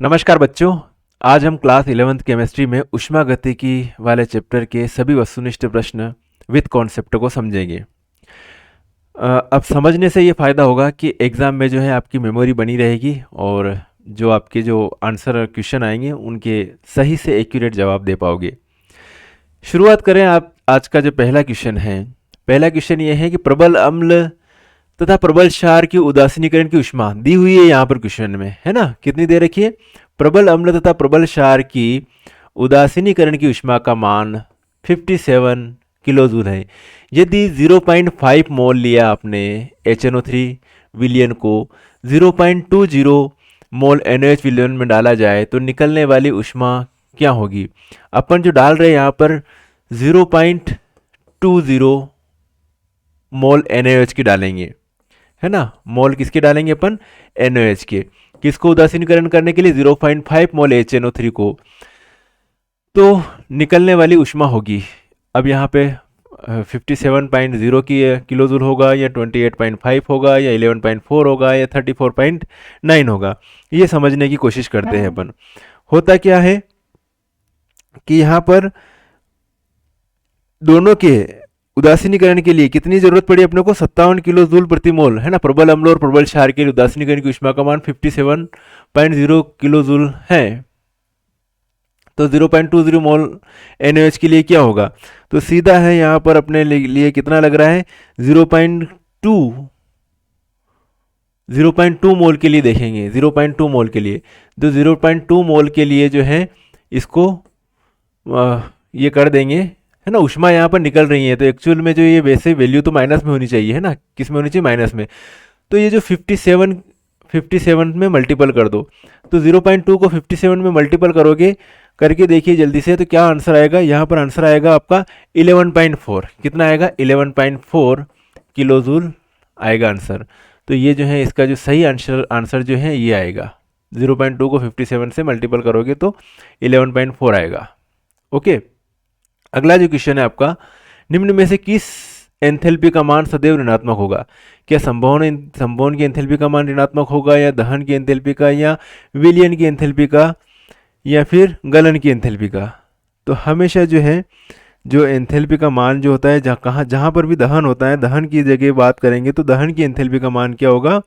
नमस्कार बच्चों। आज हम क्लास 11th केमिस्ट्री में ऊष्मागतिकी वाले चैप्टर के सभी वस्तुनिष्ठ प्रश्न विद कॉन्सेप्ट को समझेंगे। अब समझने से ये फ़ायदा होगा कि एग्ज़ाम में जो है आपकी मेमोरी बनी रहेगी और जो आपके जो आंसर क्वेश्चन आएंगे उनके सही से एक्यूरेट जवाब दे पाओगे। शुरुआत करें। आप आज का जो पहला क्वेश्चन है, पहला क्वेश्चन ये है कि प्रबल अम्ल तथा प्रबल क्षार की उदासीनीकरण की ऊष्मा दी हुई है यहाँ पर क्वेश्चन में, है ना। कितनी दे रखी है? प्रबल अम्ल तथा प्रबल क्षार की उदासीनीकरण की ऊष्मा का मान 57 किलो जूल है। यदि 0.5 मोल लिया आपने HNO3 विलियन को 0.20 मोल NaOH विलियन में डाला जाए तो निकलने वाली ऊष्मा क्या होगी? अपन जो डाल रहे हैं यहाँ पर 0.20 मोल NaOH की डालेंगे, है ना। मोल किसके डालेंगे अपन? NaOH के। किसको उदासीनीकरण करने के लिए? 0.5 मोल HNO3 को। तो निकलने वाली ऊष्मा होगी, अब यहाँ पे 57.0 की किलो जूल होगा या 28.5 होगा या 11.4 होगा या 34.9 होगा। ये समझने की कोशिश करते हैं अपन। होता क्या है कि यहाँ पर दोनों के उदासीनीकरण के लिए कितनी जरूरत पड़ी अपने को? 57 किलो जूल प्रति मोल, है ना। प्रबल अम्ल और प्रबल क्षार के लिए उदासीनीकरण की ऊष्मा का मान 57.0 किलो जूल है। तो 0.20 मोल NaOH के लिए क्या होगा? तो सीधा है, यहाँ पर अपने लिए कितना लग रहा है? 0.2 मोल के लिए देखेंगे। 0.2 मोल के लिए, तो 0.2 मोल के लिए जो है इसको ये कर देंगे, है ना। ऊष्मा यहाँ पर निकल रही है तो एक्चुअल में जो ये वैसे वैल्यू तो माइनस में होनी चाहिए, है ना। किस में होनी चाहिए? माइनस में। तो ये जो 57 में मल्टीपल कर दो, तो 0.2 को 57 में मल्टीपल करोगे, करके देखिए जल्दी से, तो क्या आंसर आएगा? यहाँ पर आंसर आएगा आपका 11.4। कितना आएगा? 11.4 किलो जूल आएगा आंसर। तो ये जो है इसका जो सही आंसर जो है ये आएगा। 0.2 को 57 से मल्टीपल करोगे तो 11.4 आएगा। ओके। अगला जो क्वेश्चन है आपका, निम्न में से किस एंथैल्पी का मान सदैव ऋणात्मक होगा? क्या संवहन की एंथैल्पी का मान ऋणात्मक होगा, या दहन की एंथैल्पी का, या विलयन की एंथैल्पी का, या फिर गलन की एंथैल्पी का? तो हमेशा जो है जो एंथैल्पी का मान जो होता है, जहाँ पर भी दहन होता है, दहन की जगह बात करेंगे तो दहन की एंथैल्पी का मान क्या होगा?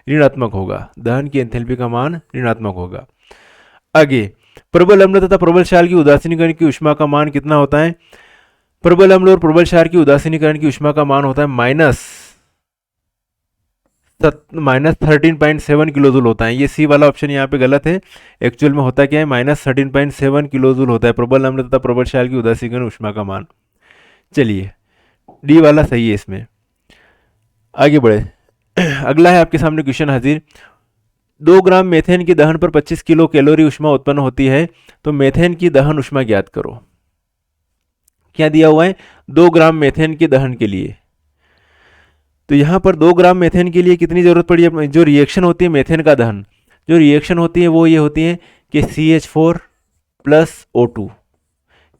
ऋणात्मक होगा। दहन की एंथैल्पी का मान ऋणात्मक होगा। आगे, प्रबल अम्ल तथा प्रबल क्षार की उदासीनीकरण की ऊष्मा का मान कितना होता है? प्रबल अम्ल और प्रबल क्षार की उदासीनीकरण की ऊष्मा का मान होता है -13.7 किलो जूल होता है। ये सी वाला ऑप्शन यहाँ पे गलत है। एक्चुअल में होता क्या है? -13.7 किलो जूल होता है प्रबल अम्ल तथा प्रबल क्षार की उदासीकरण ऊष्मा का मान। चलिए, डी वाला सही है इसमें। आगे बढ़े। अगला है आपके सामने क्वेश्चन हाजिर। 2 ग्राम मेथेन के दहन पर 25 किलो कैलोरी ऊष्मा उत्पन्न होती है, तो मेथेन की दहन ऊष्मा ज्ञात करो। क्या दिया हुआ है? 2 ग्राम मेथेन के दहन के लिए। तो यहाँ पर 2 ग्राम मेथेन के लिए कितनी जरूरत पड़ी है? जो रिएक्शन होती है मेथेन का दहन, जो रिएक्शन होती है वो ये होती है कि CH4 प्लस O2,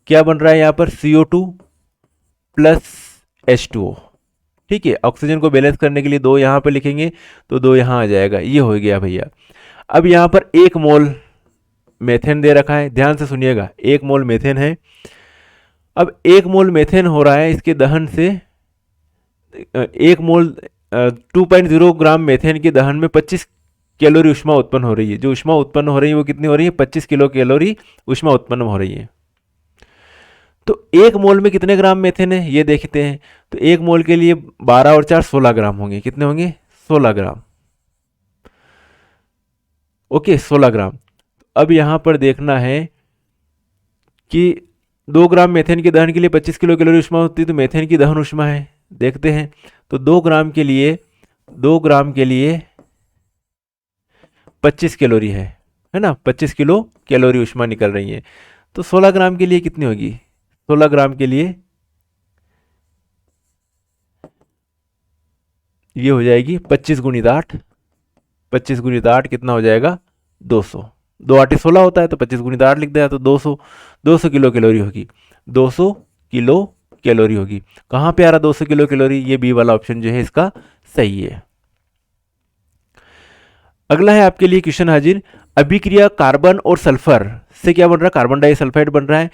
क्या बन रहा है यहाँ पर? CO2 plus H2O। ठीक है, ऑक्सीजन को बैलेंस करने के लिए 2 यहाँ पर लिखेंगे तो 2 यहाँ आ जाएगा। ये हो गया भैया। अब यहाँ पर 1 मोल मेथेन दे रखा है, ध्यान से सुनिएगा। 1 मोल मेथेन है। अब 1 मोल मेथेन हो रहा है, इसके दहन से 1 मोल 2.0 ग्राम मेथेन के दहन में 25 कैलोरी ऊष्मा उत्पन्न हो रही है। जो ऊष्मा उत्पन्न हो रही है वो कितनी हो रही है? 25 किलो कैलोरी ऊष्मा उत्पन्न हो रही है। तो 1 मोल में कितने ग्राम मेथेन है ये देखते हैं। तो 1 मोल के लिए 12 और 4 16 ग्राम होंगे। कितने होंगे? 16 ग्राम। ओके, 16 ग्राम। अब यहां पर देखना है कि 2 ग्राम मेथेन के दहन के लिए 25 किलो कैलोरी ऊष्मा होती है, तो मेथेन की दहन ऊष्मा है, देखते हैं। तो 2 ग्राम के लिए 25 कैलोरी है ना। 25 किलो कैलोरी ऊष्मा निकल रही है। तो 16 ग्राम के लिए कितनी होगी? 16 ग्राम के लिए ये हो जाएगी 25 गुणित 8। 25 गुणित 8 कितना हो जाएगा? 200। 2 8 16 होता है, तो 25 गुणित 8 लिख दिया तो 200 किलो कैलोरी होगी। 200 किलो कैलोरी होगी। कहाँ पे आ रहा 200 किलो कैलोरी? ये बी वाला ऑप्शन जो है इसका सही है। अगला है आपके लिए क्वेश्चन हाजिर। अभिक्रिया कार्बन और सल्फर से क्या बन रहा है, कार्बन डाइसल्फाइड बन रहा है,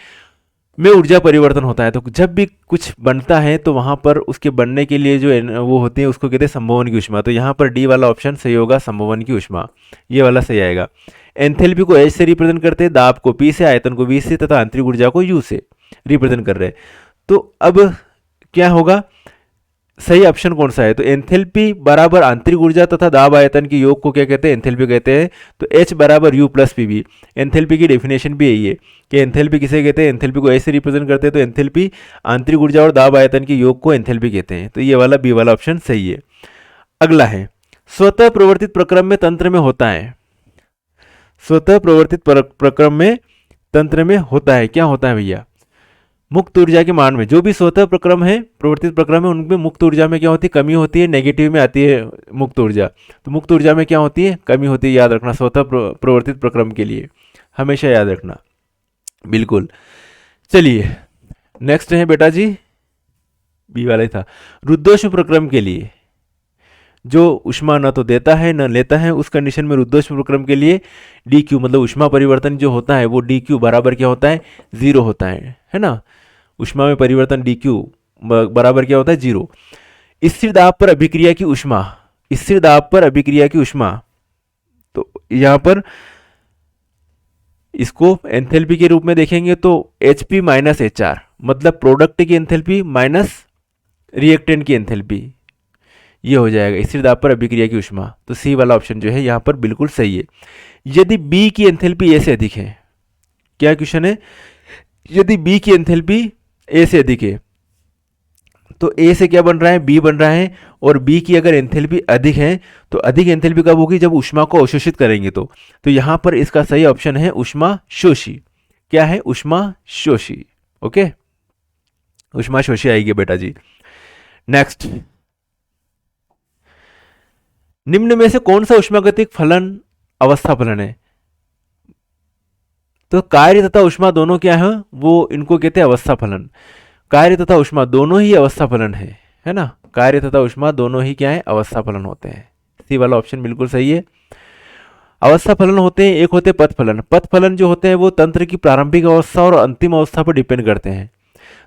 में ऊर्जा परिवर्तन होता है। तो जब भी कुछ बनता है तो वहाँ पर उसके बनने के लिए जो वो होती है उसको कहते हैं संभवन की ऊष्मा। तो यहाँ पर डी वाला ऑप्शन सही होगा, संभवन की ऊष्मा, ये वाला सही आएगा। एंथैल्पी को एच से रिप्रेजेंट करते हैं, दाब को पी से, आयतन को वी से तथा आंतरिक ऊर्जा को यू से रिप्रेजेंट कर रहे हैं। तो अब क्या होगा, सही ऑप्शन कौन सा है? तो एंथैल्पी बराबर आंतरिक ऊर्जा तथा दाब आयतन के योग को क्या कहते हैं, एंथैल्पी कहते हैं। तो H बराबर U plus P V, enthalpy की डेफिनेशन भी यही है कि एंथैल्पी किसे कहते हैं, एंथैल्पी को ऐसे रिप्रेजेंट करते हैं। तो एंथैल्पी आंतरिक ऊर्जा और दाब आयतन के योग को एंथैल्पी कहते हैं। तो ये वाला बी वाला ऑप्शन सही है। अगला है स्वतः प्रवर्तित प्रक्रम में तंत्र में होता है। स्वतः प्रवर्तित प्रक्रम में तंत्र में होता है, क्या होता है भैया? मुक्त ऊर्जा के मान में, जो भी स्वतः प्रक्रम है, प्रवर्तित प्रक्रम है, उनमें मुक्त ऊर्जा में क्या होती है, कमी होती है, नेगेटिव में आती है मुक्त ऊर्जा। तो मुक्त ऊर्जा में क्या होती है, कमी होती है, याद रखना स्वतः प्रवर्तित प्रक्रम के लिए, हमेशा याद रखना, बिल्कुल। चलिए नेक्स्ट है बेटा जी, बी वाला ही था, रुद्धोष्म प्रक्रम के लिए जो ऊष्मा न तो देता है न लेता है, उस कंडीशन में रुद्धोष्म प्रक्रम के लिए डी क्यू मतलब ऊष्मा परिवर्तन जो होता है वो डी क्यू बराबर क्या होता है, जीरो होता है ना। ऊष्मा में परिवर्तन डी क्यू बराबर क्या होता है, जीरो। स्थिर दाब पर अभिक्रिया की ऊष्मा, स्थिर दाब पर अभिक्रिया की ऊष्मा, तो यहां पर इसको एंथैल्पी के रूप में देखेंगे तो Hp माइनस HR मतलब प्रोडक्ट की एंथैल्पी माइनस रिएक्टेंट की एंथैल्पी, ये हो जाएगा स्थिर दाब पर अभिक्रिया की ऊष्मा। तो सी वाला ऑप्शन जो है यहाँ पर बिल्कुल सही है। यदि बी की एंथैल्पी ए से अधिक है, क्या क्वेश्चन है, यदि बी की एंथैल्पी ए से अधिक है तो ए से क्या बन रहा है, बी बन रहा है, और बी की अगर एंथैल्पी अधिक है तो अधिक एंथैल्पी कब होगी, जब ऊष्मा को अवशोषित करेंगे। तो यहां पर इसका सही ऑप्शन है ऊष्मा शोषी। क्या है, ऊष्मा शोषी। ओके, ऊष्मा शोषी आएगी बेटा जी। नेक्स्ट, निम्न में से कौन सा ऊष्मागतिक फलन अवस्था फलन है? तो कार्य तथा ऊष्मा दोनों क्या है, वो इनको कहते हैं अवस्था फलन। कार्य तथा ऊष्मा दोनों ही अवस्था फलन है ना, कार्य तथा ऊष्मा दोनों ही क्या है, अवस्था फलन होते हैं। सी वाला ऑप्शन बिल्कुल सही है। अवस्था फलन होते हैं, एक होते हैं पथ फलन। पथ फलन जो होते हैं वो तंत्र की प्रारंभिक अवस्था और अंतिम अवस्था पर डिपेंड करते हैं।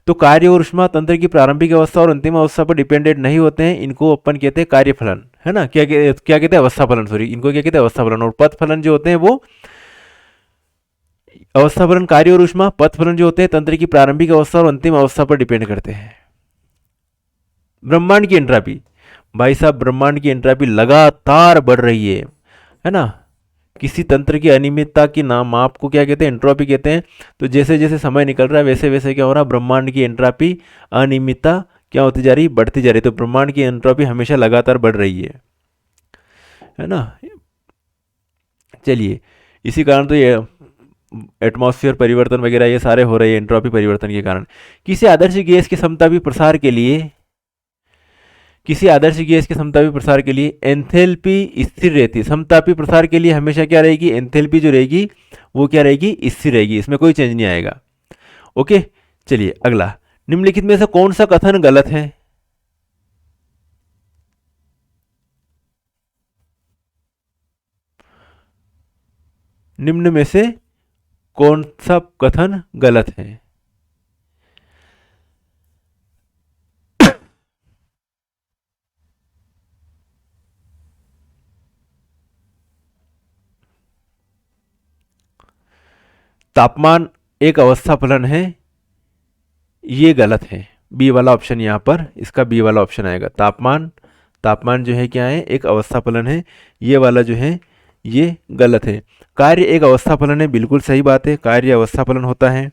तो कार्य और ऊष्मा तंत्र की प्रारंभिक अवस्था और अंतिम अवस्था पर डिपेंडेंट नहीं होते हैं, इनको अपन कहते हैं कार्य फलन, है ना। क्या कहते हैं, अवस्था फलन, सॉरी, इनको क्या कहते हैं, अवस्था फलन। और पथ फलन जो होते हैं वो अवस्था फलन कार्य और ऊष्मा, पथ फलन जो होते हैं तंत्र की प्रारंभिक अवस्था और अंतिम अवस्था पर डिपेंड करते हैं। ब्रह्मांड की एंट्रोपी, भाई साहब ब्रह्मांड की एंट्रोपी लगातार बढ़ रही है ना। किसी तंत्र की अनियमितता की नाम माप को क्या कहते हैं, एंट्रोपी कहते हैं। तो जैसे जैसे समय निकल रहा है वैसे वैसे क्या हो रहा है, ब्रह्मांड की एंट्रोपी अनियमितता क्या होती जा रही, बढ़ती जा रही। तो ब्रह्मांड की एंट्रोपी हमेशा लगातार बढ़ रही है ना। चलिए, इसी कारण तो ये एटमॉस्फेयर परिवर्तन वगैरह ये सारे हो रहे हैं एंट्रोपी परिवर्तन के कारण। किसी आदर्श गैस के समतापी प्रसार के लिए, किसी आदर्श गैस के समतापी प्रसार के लिए एंथैल्पी स्थिर रहती है। समतापी प्रसार के लिए हमेशा क्या रहेगी, एंथैल्पी जो रहेगी वो क्या रहेगी, स्थिर रहेगी, इसमें कोई चेंज नहीं आएगा। ओके, चलिए अगला, निम्नलिखित में से कौन सा कथन गलत है? निम्न में से कौन सा कथन गलत है? तापमान एक अवस्था फलन है, ये गलत है। बी वाला ऑप्शन यहाँ पर, इसका बी वाला ऑप्शन आएगा। तापमान जो है क्या है, एक अवस्था फलन है, ये वाला जो है ये गलत है। कार्य एक अवस्था फलन है, बिल्कुल सही बात है, कार्य अवस्था फलन होता है,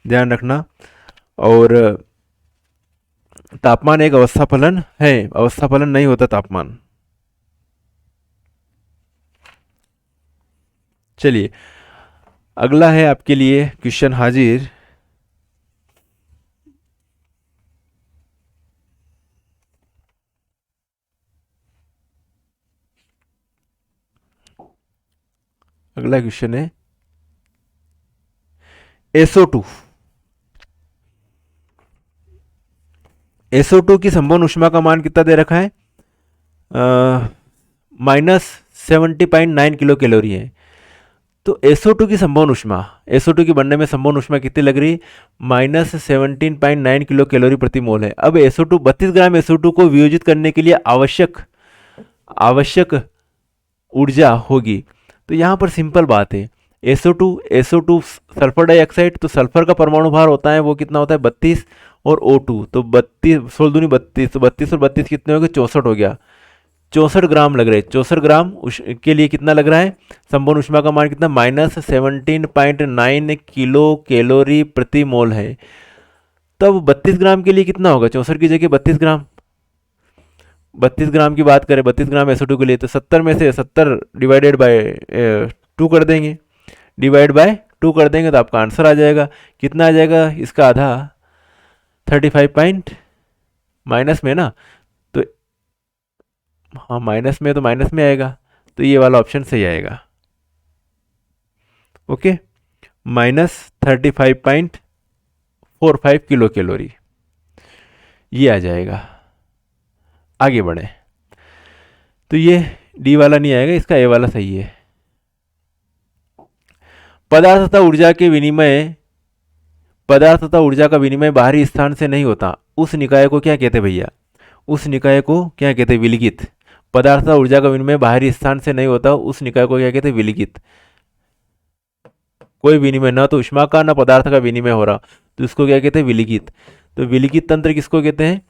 ध्यान रखना। और तापमान एक अवस्था फलन है, अवस्था फलन नहीं होता तापमान। चलिए अगला है आपके लिए क्वेश्चन हाजिर। अगला क्वेश्चन है SO2। SO2 की संभवन ऊष्मा का मान कितना दे रखा है, -70.9 किलो कैलोरी है। तो SO2 की संभवन ऊष्मा, SO2 की बनने में संभवन ऊष्मा कितनी लग रही, -17.9 किलो कैलोरी प्रति मोल है। अब SO2 32 ग्राम SO2 को वियोजित करने के लिए आवश्यक ऊर्जा होगी। तो यहाँ पर सिंपल बात है, SO2 सल्फर डाइऑक्साइड, तो सल्फर का परमाणु भार होता है वो कितना होता है 32, और O2 तो 32, 16 दूनी 32, तो 32 और 32 कितने हो गए 64 हो गया, 64 ग्राम लग रहे हैं। 64 ग्राम के लिए कितना लग रहा है, संभवन ऊष्मा का मान कितना, -17.9 किलो कैलोरी प्रति मोल है। तब 32 ग्राम के लिए कितना होगा, 64 की जगह 32 ग्राम, 32 ग्राम की बात करें, 32 ग्राम SO2 के लिए, तो 70 में से 70 डिवाइडेड बाय 2 कर देंगे, डिवाइड बाय 2 कर देंगे तो आपका आंसर आ जाएगा। कितना आ जाएगा, इसका आधा 35 पॉइंट माइनस में ना, तो हाँ माइनस में, तो माइनस में आएगा, तो ये वाला ऑप्शन सही आएगा। ओके, -35.45 किलो कैलोरी ये आ जाएगा। आगे बढ़े, तो ये डी वाला नहीं आएगा, इसका ए वाला सही है। पदार्थ तथा ऊर्जा का विनिमय बाहरी स्थान से नहीं होता, उस निकाय को क्या कहते भैया, उस निकाय को क्या कहते, विलिखित। पदार्थ तथा ऊर्जा का विनिमय बाहरी स्थान से नहीं होता, उस निकाय को क्या कहते, विलिखित। कोई विनिमय, ना तो ऊष्मा का ना पदार्थ का विनिमय हो रहा, तो इसको क्या कहते हैं, विलिखित। तो विलिखित तंत्र किसको कहते हैं,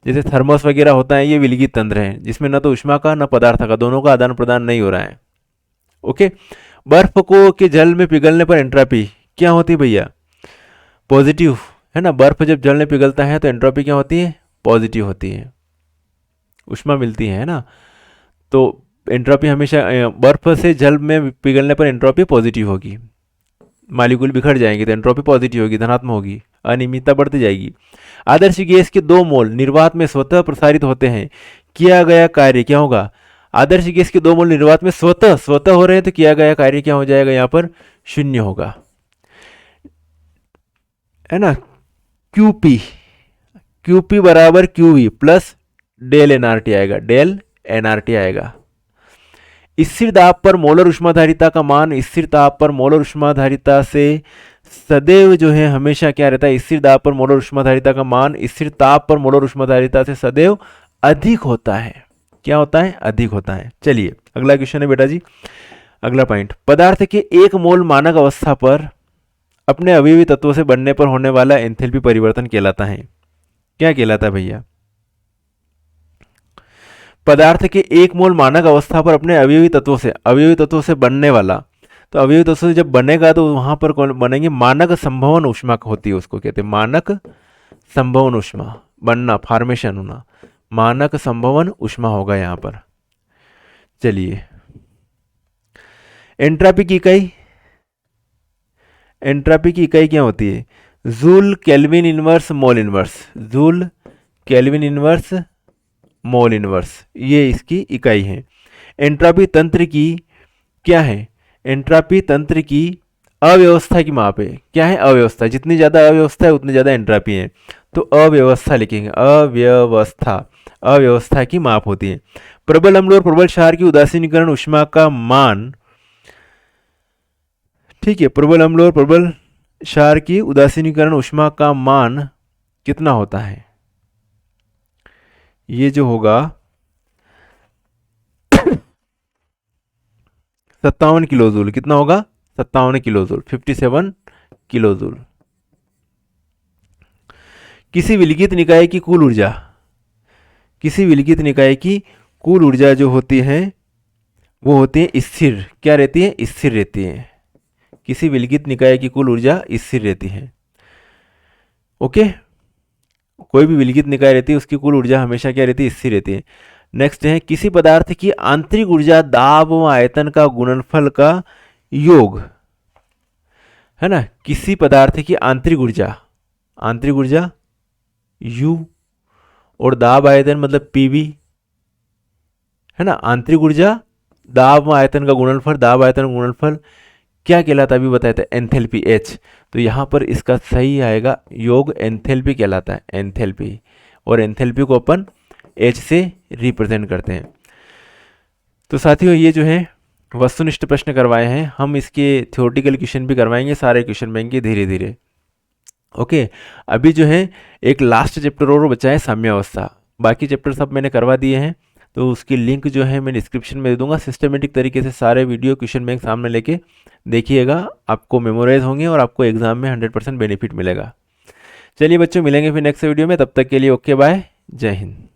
जैसे थर्मस वगैरह होता है, ये विलिखित तंत्र है, जिसमें ना तो ऊष्मा का ना पदार्थ का, दोनों का आदान प्रदान नहीं हो रहा है। ओके, बर्फ को के जल में पिघलने पर एंट्रोपी क्या होती है भैया, पॉजिटिव है ना। बर्फ जब जल में पिघलता है तो एंट्रोपी क्या होती है, पॉजिटिव होती है, ऊष्मा मिलती है ना। तो एंट्रोपी हमेशा बर्फ से जल में पिघलने पर एंट्रोपी पॉजिटिव होगी, मालिक्यूल बिखर जाएंगे तो एंट्रोपी पॉजिटिव होगी, धनात्मक होगी, अनियमितता बढ़ती जाएगी। आदर्श गैस के 2 मोल निर्वात में स्वतः प्रसारित होते हैं, किया गया कार्य क्या होगा। आदर्श गैस के 2 मोल निर्वात में स्वतः हो रहे हैं, तो किया गया कार्य क्या हो जाएगा, यहाँ पर 0 होगा, है ना। QP बराबर QV प्लस डेल एनआरटी आएगा, डेल एनआरटी आएगा। स्थिर दाब पर मोलर ऊष्माधारिता का मान स्थिर ताप पर मोलर ऊष्माधारिता से सदैव जो है हमेशा क्या रहता है, स्थिर दाब पर मोलर ऊष्माधारिता का मान स्थिर ताप पर मोलर ऊष्माधारिता से सदैव अधिक होता है। क्या होता है, अधिक होता है। चलिए अगला क्वेश्चन है बेटा जी, अगला पॉइंट, पदार्थ के 1 मोल मानक अवस्था पर अपने अवयवी तत्वों से बनने पर होने वाला एंथैल्पी परिवर्तन कहलाता है। क्या कहलाता है भैया, पदार्थ के 1 मोल मानक अवस्था पर अपने अवयवी तत्वों से बनने वाला, तो अवयवी तत्वों से जब बनेगा तो वहां पर कौन बनेंगे, मानक संभवन ऊष्मा होती है, उसको कहते हैं मानक संभवन ऊष्मा, बनना फॉर्मेशन होना, मानक संभवन ऊष्मा होगा यहाँ पर। चलिए एंट्रोपी की इकाई क्या होती है, joule kelvin inverse mole inverse, joule kelvin inverse mole inverse, ये इसकी इकाई है। एंट्रोपी तंत्र की क्या है, एंट्रोपी तंत्र की अव्यवस्था की माप है। क्या है, अव्यवस्था, जितनी ज़्यादा अव्यवस्था है उतनी ज़्यादा एंट्रोपी है, तो अव्यवस्था लिखेंगे, अव्यवस्था की माप होती है। प्रबल अम्ल और प्रबल क्षार की उदासीनीकरण ऊष्मा का मान, ठीक है, प्रबल अम्ल और प्रबल क्षार की उदासीनीकरण ऊष्मा का मान कितना होता है, ये जो होगा 57 किलोजूल, कितना होगा 57 किलोजूल, 57 किलोजूल। किसी विलिखित निकाय की कुल ऊर्जा जो होती है वो होती है स्थिर, क्या रहती है, स्थिर रहती है। किसी विलिखित निकाय की कुल ऊर्जा स्थिर रहती है। ओके, कोई भी विलिखित निकाय रहती है उसकी कुल ऊर्जा हमेशा क्या रहती है, स्थिर रहती है। नेक्स्ट है, किसी पदार्थ की आंतरिक ऊर्जा दाब व आयतन का गुणनफल का योग, है ना। किसी पदार्थ की आंतरिक ऊर्जा U और दाब आयतन मतलब PV, है ना। आंतरिक ऊर्जा दाब व आयतन का गुणनफल, दाब आयतन का गुणनफल क्या कहलाता है, अभी बताया था एंथैल्पी H, तो यहाँ पर इसका सही आएगा योग एंथैल्पी कहलाता है, एंथैल्पी, और एंथैल्पी को अपन H से रिप्रेजेंट करते हैं। तो साथियों ये जो है वस्तुनिष्ठ प्रश्न करवाए हैं, हम इसके थ्योरेटिकल क्वेश्चन भी करवाएंगे सारे क्वेश्चन बैंक के धीरे धीरे। ओके, अभी जो है एक लास्ट चैप्टर और बचा है साम्यावस्था, बाकी चैप्टर सब मैंने करवा दिए हैं, तो उसकी लिंक जो है मैं डिस्क्रिप्शन में दे दूंगा। सिस्टमेटिक तरीके से सारे वीडियो क्वेश्चन बैंक सामने लेके देखिएगा, आपको मेमोराइज होंगे और आपको एग्जाम में 100% बेनिफिट मिलेगा। चलिए बच्चों, मिलेंगे फिर नेक्स्ट वीडियो में, तब तक के लिए ओके बाय, जय हिंद।